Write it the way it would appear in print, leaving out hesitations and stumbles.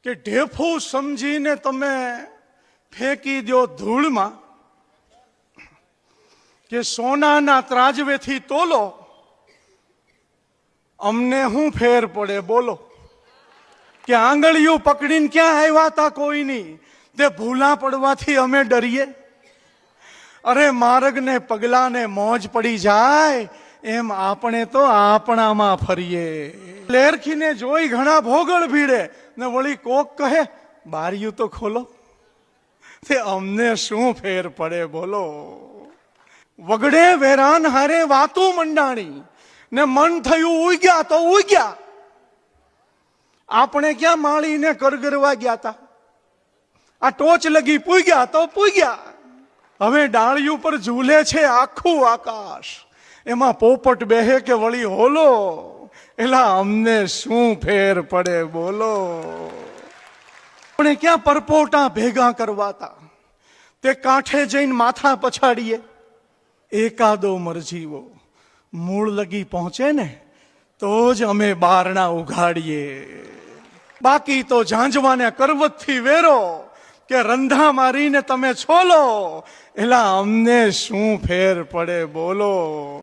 કે ઢેફું સમજીને તમે ફેંકી દો ધૂળમાં, કે સોનાના ત્રાજવેથી તોલો, અમને શું ફેર પડે બોલો? કે આંગળીઓ પકડીને ક્યાં આવ્યા હતા કોઈની, તે ભૂલા પડવાથી અમે ડરીએ? અરે માર્ગને પગલાને મોજ પડી જાય એમ આપણે તો આપણામાં ફરીએ. લેરખીને જોઈ ઘણા ભોગળ ભીડે ને વળી કોક કહે બારીયું તો ખોલો, તે અમને શું ફેર પડે બોલો? વગડે વેરાન હારે વાતું મંડાણી ને મન થયું ઉગ્યા તો ઉગ્યા. આપણે ક્યાં માળીને કરગરવા ગયા હતા? આ ટોચ લગી પૂગ્યા તો પૂગ્યા. હવે ડાળિયું પર ઝૂલે છે આખું આકાશ, એમાં પોપટ બેહે કે વળી હોલો, એલા અમને શું ફેર પડે બોલો? આપણે ક્યાં પરપોટા ભેગા કરવાતા, તે કાંઠે જઈને માથા પછાડીએ. એકાદો મરજીવો મૂળ લગી પહોંચે ને તો જ અમે બારણા ઉઘાડીએ. બાકી તો ઝાંઝવાને કરવતથી વેરો કે રંધા મારીને તમે છોલો, એલા અમને શું ફેર પડે બોલો?